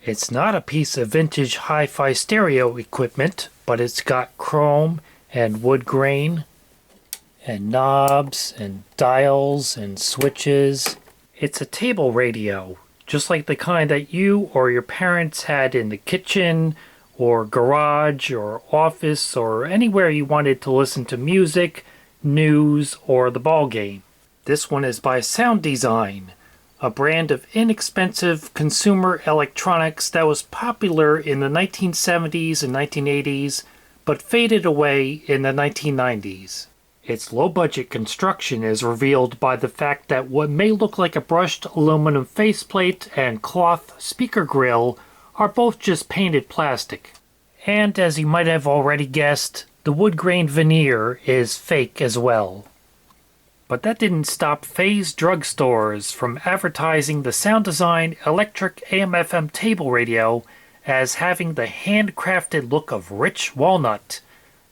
It's not a piece of vintage hi-fi stereo equipment, but it's got chrome and wood grain and knobs and dials and switches. It's a table radio, just like the kind that you or your parents had in the kitchen or garage or office or anywhere you wanted to listen to music, news, or the ball game. This one is by Sound Design, a brand of inexpensive consumer electronics that was popular in the 1970s and 1980s, but faded away in the 1990s. Its low-budget construction is revealed by the fact that what may look like a brushed aluminum faceplate and cloth speaker grill are both just painted plastic. And as you might have already guessed, the wood grain veneer is fake as well. But that didn't stop Phase drugstores from advertising the Sound Design electric AM/FM table radio as having the handcrafted look of rich walnut,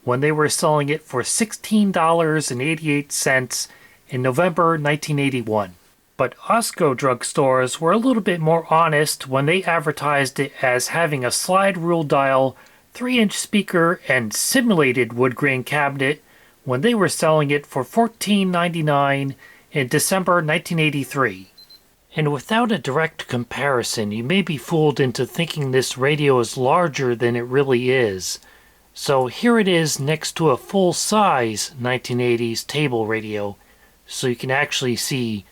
when they were selling it for $16.88 in November 1981. But Osco drugstores were a little bit more honest when they advertised it as having a slide rule dial, 3-inch speaker, and simulated wood grain cabinet when they were selling it for $14.99 in December 1983. And without a direct comparison, you may be fooled into thinking this radio is larger than it really is. So here it is next to a full-size 1980s table radio, so you can actually see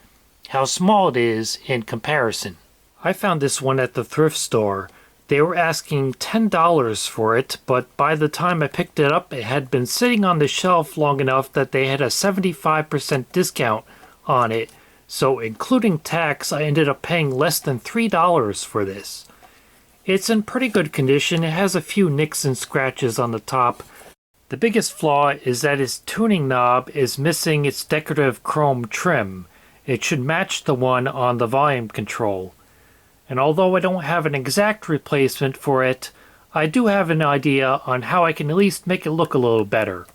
how small it is in comparison. I found this one at the thrift store. They were asking $10 for it, but by the time I picked it up, it had been sitting on the shelf long enough that they had a 75% discount on it, so including tax, I ended up paying less than $3 for this. It's in pretty good condition. It has a few nicks and scratches on the top. The biggest flaw is that its tuning knob is missing its decorative chrome trim. It should match the one on the volume control. And although I don't have an exact replacement for it, I do have an idea on how I can at least make it look a little better.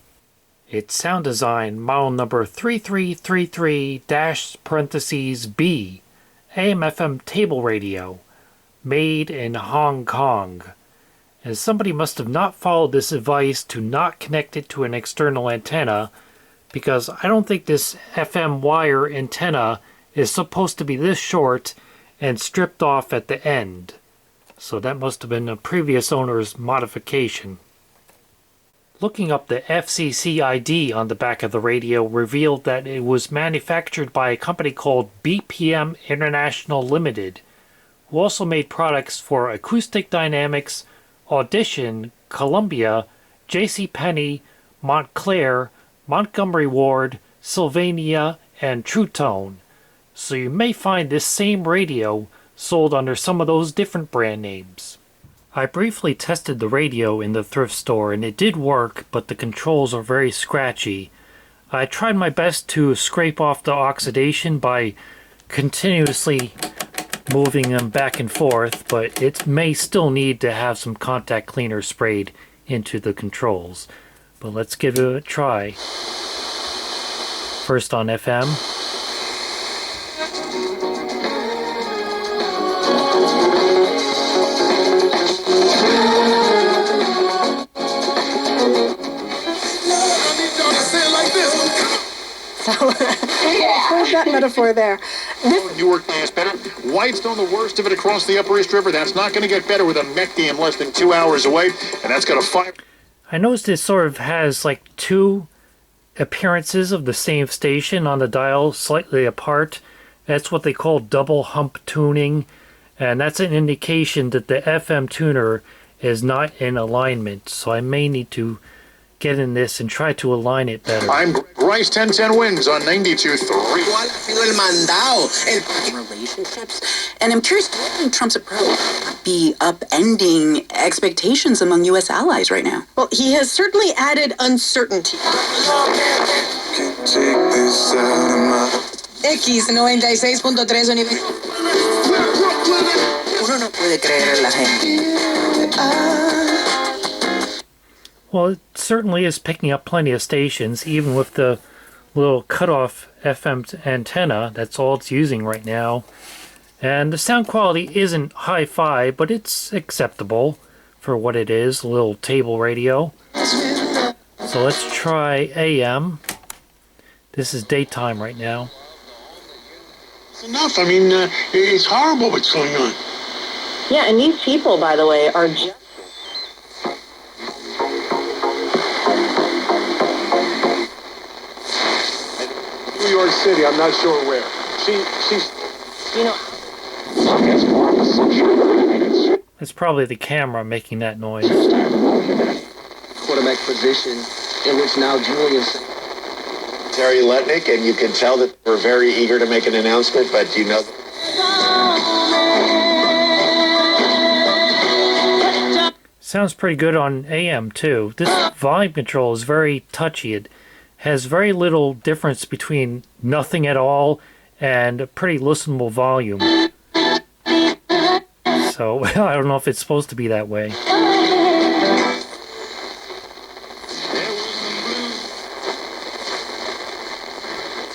It's Sound Design model number 3333-B, AM/FM table radio, made in Hong Kong. As somebody must have not followed this advice to not connect it to an external antenna, because I don't think this FM wire antenna is supposed to be this short and stripped off at the end. So that must have been a previous owner's modification. Looking up the FCC ID on the back of the radio revealed that it was manufactured by a company called BPM International Limited, who also made products for Acoustic Dynamics, Audition, Columbia, JCPenney, Montclair, Montgomery Ward, Sylvania, and True Tone. So you may find this same radio sold under some of those different brand names. I briefly tested the radio in the thrift store and it did work, but the controls are very scratchy. I tried my best to scrape off the oxidation by continuously moving them back and forth, but it may still need to have some contact cleaner sprayed into the controls. But let's give it a try. First on FM. Where's that metaphor there? Newark is better. Whitestone, the worst of it across the Upper East River. That's not going to get better with a Met game less than 2 hours away, and that's got a 5. I noticed it sort of has like two appearances of the same station on the dial slightly apart. That's what they call double hump tuning, and that's an indication that the FM tuner is not in alignment, so I may need to get in this and try to align it better. I'm Bryce 1010 wins on 92.3. Relationships, and I'm curious, do you think Trump's approach be upending expectations among U.S. allies right now? Well, he has certainly added uncertainty. X 96.3 Univision. Uno no puede creer en la gente. Well, it certainly is picking up plenty of stations, even with the little cutoff FM antenna. That's all it's using right now. And the sound quality isn't hi-fi, but it's acceptable for what it is, a little table radio. So let's try AM. This is daytime right now. It's enough. I mean, it's horrible what's going on. Yeah, and these people, by the way, are just... New York City, I'm not sure where. She's... You know... It's probably the camera making that noise. Quarterback position in which now Julian... Terry Letnick, and you can tell that we're very eager to make an announcement, but you know... Sounds pretty good on AM too. This volume control is very touchy. It has very little difference between nothing at all and a pretty listenable volume. So I don't know if it's supposed to be that way.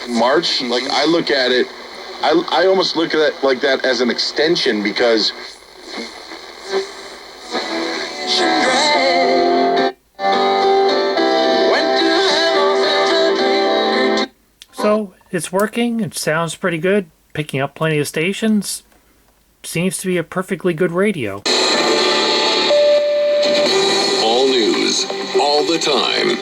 March, like I look at it, I almost look at it like that as an extension because so it's working. It sounds pretty good. Picking up plenty of stations. Seems to be a perfectly good radio. All news, all the time.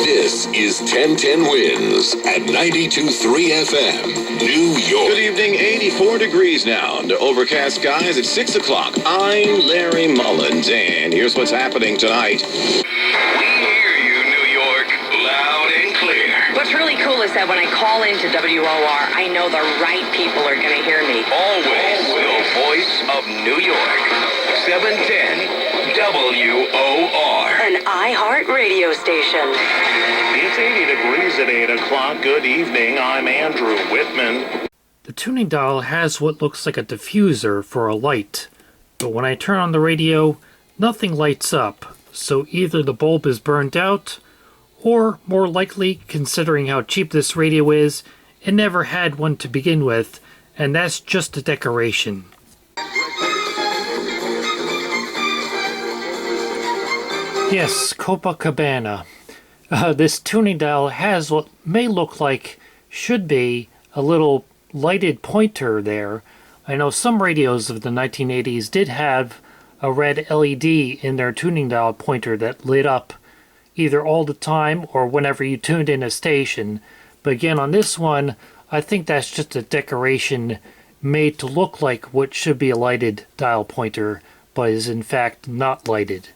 This is 1010 Wins at 92.3 FM, New York. Good evening, 84 degrees now. Under overcast skies at 6 o'clock. I'm Larry Mullins, and here's what's happening tonight. We hear you, New York, loud and clear. What's really cool is that when I call into WOR, I know the right people are going to hear me. Always the voice of New York. 710 WOR. An iHeart radio station. It's 80 degrees at 8 o'clock. Good evening. I'm Andrew Whitman. The tuning dial has what looks like a diffuser for a light, but when I turn on the radio, nothing lights up, so either the bulb is burned out, or more likely, considering how cheap this radio is, it never had one to begin with, and that's just a decoration. Yes, Copacabana. This tuning dial has what may look like, should be, a little lighted pointer there. I know some radios of the 1980s did have a red LED in their tuning dial pointer that lit up either all the time or whenever you tuned in a station. But again, on this one, I think that's just a decoration made to look like what should be a lighted dial pointer, but is in fact not lighted.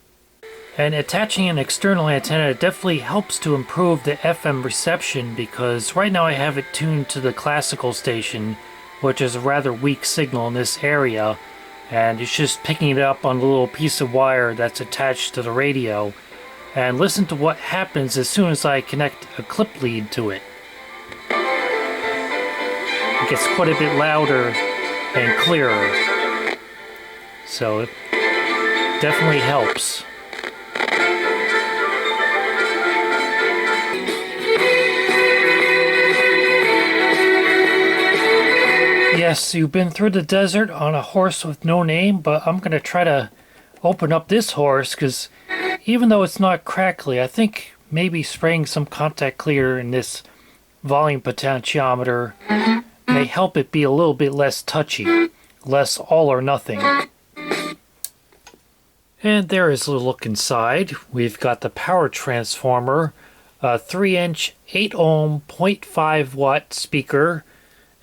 And attaching an external antenna definitely helps to improve the FM reception, because right now I have it tuned to the classical station, which is a rather weak signal in this area, and it's just picking it up on a little piece of wire that's attached to the radio. And listen to what happens as soon as I connect a clip lead to it. It gets quite a bit louder and clearer. So it definitely helps. Yes, you've been through the desert on a horse with no name, but I'm going to try to open up this horse, because even though it's not crackly, I think maybe spraying some contact clear in this volume potentiometer may help it be a little bit less touchy, less all or nothing. And there is a look inside. We've got the power transformer, a 3-inch 8-ohm 0.5 watt speaker,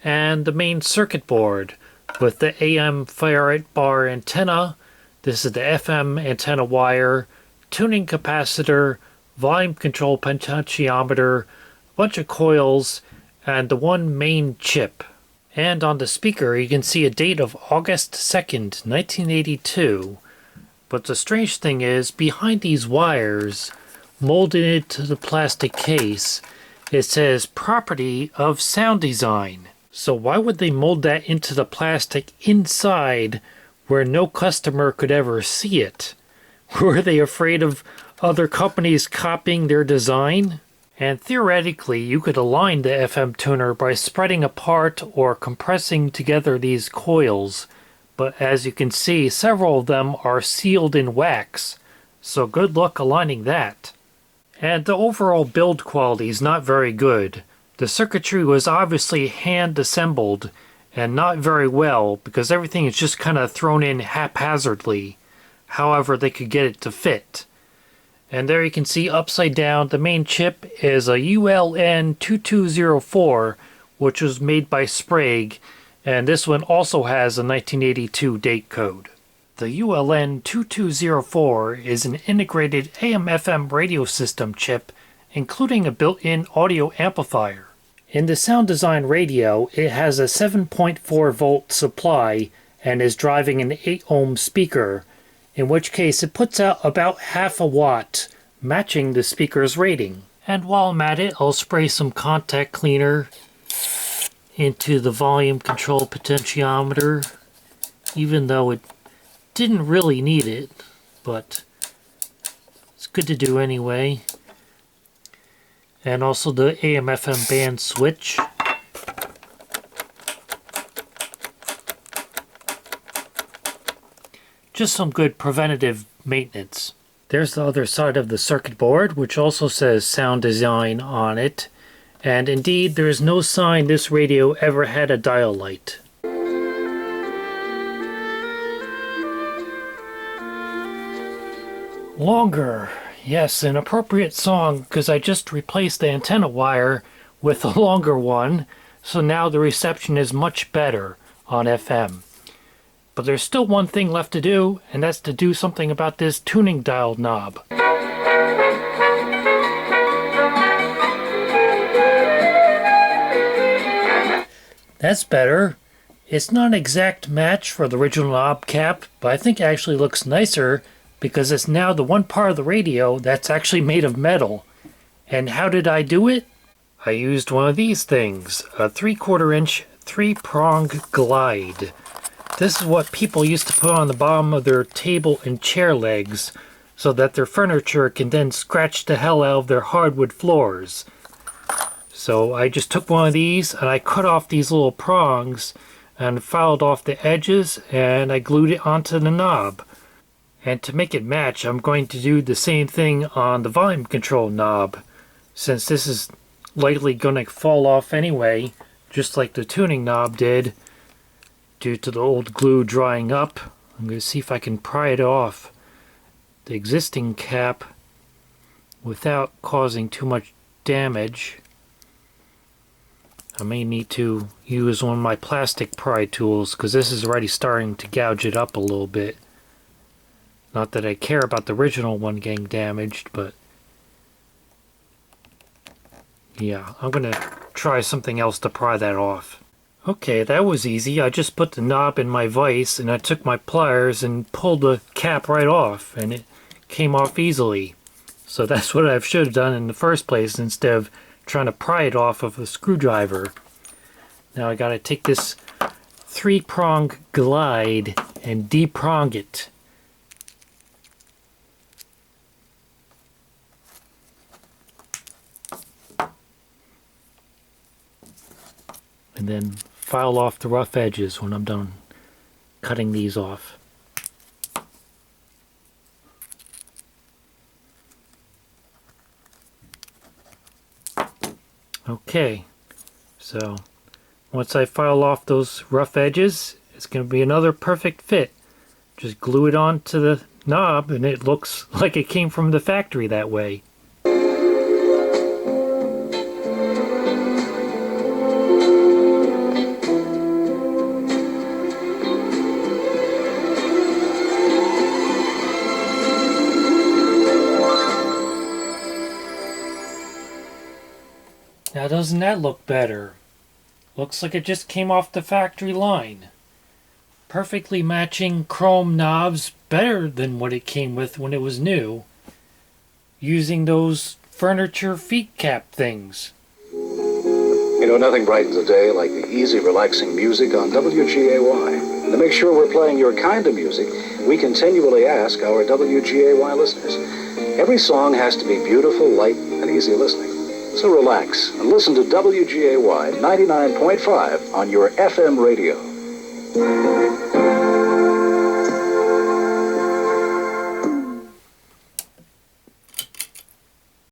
and the main circuit board with the AM Farad bar antenna. This is the FM antenna wire, tuning capacitor, volume control potentiometer, a bunch of coils, and the one main chip. And on the speaker you can see a date of August 2nd, 1982. But the strange thing is, behind these wires, molded into the plastic case, it says property of sound design. So why would they mold that into the plastic inside where no customer could ever see it? Were they afraid of other companies copying their design? And theoretically, you could align the FM tuner by spreading apart or compressing together these coils, but as you can see, several of them are sealed in wax, so good luck aligning that. And the overall build quality is not very good. The circuitry was obviously hand assembled, and not very well, because everything is just kind of thrown in haphazardly, however they could get it to fit. And there you can see upside down, the main chip is a ULN2204, which was made by Sprague, and this one also has a 1982 date code. The ULN2204 is an integrated AM/FM radio system chip, including a built-in audio amplifier. In the Sound Design radio, it has a 7.4 volt supply and is driving an 8 ohm speaker, in which case it puts out about half a watt, matching the speaker's rating. And while I'm at it, I'll spray some contact cleaner into the volume control potentiometer, even though it didn't really need it, but it's good to do anyway. And also the AM/FM band switch. Just some good preventative maintenance. There's the other side of the circuit board, which also says Sound Design on it. And indeed, there is no sign this radio ever had a dial light. Longer. Yes, an appropriate song, because I just replaced the antenna wire with a longer one, so now the reception is much better on FM. But there's still one thing left to do, and that's to do something about this tuning dial knob. That's better. It's not an exact match for the original knob cap, but I think it actually looks nicer because it's now the one part of the radio that's actually made of metal. And how did I do it? I used one of these things, a 3/4 inch 3-prong glide. This is what people used to put on the bottom of their table and chair legs so that their furniture can then scratch the hell out of their hardwood floors. So I just took one of these and I cut off these little prongs and filed off the edges and I glued it onto the knob. And to make it match, I'm going to do the same thing on the volume control knob, since this is likely going to fall off anyway, just like the tuning knob did, due to the old glue drying up. I'm going to see if I can pry it off the existing cap without causing too much damage. I may need to use one of my plastic pry tools, because this is already starting to gouge it up a little bit. Not that I care about the original one getting damaged, but yeah, I'm going to try something else to pry that off. Okay, that was easy. I just put the knob in my vise and I took my pliers and pulled the cap right off and it came off easily. So that's what I should have done in the first place instead of trying to pry it off of a screwdriver. Now I got to take this 3-prong glide and deprong it. And then file off the rough edges when I'm done cutting these off. Okay, so once I file off those rough edges, it's going to be another perfect fit. Just glue it onto the knob and it looks like it came from the factory that way. Now doesn't that look better? Looks like it just came off the factory line. Perfectly matching chrome knobs, better than what it came with when it was new. Using those furniture feet cap things. You know, nothing brightens a day like the easy, relaxing music on WGAY. To make sure we're playing your kind of music, we continually ask our WGAY listeners. Every song has to be beautiful, light, and easy listening. So relax and listen to WGAY 99.5 on your FM radio.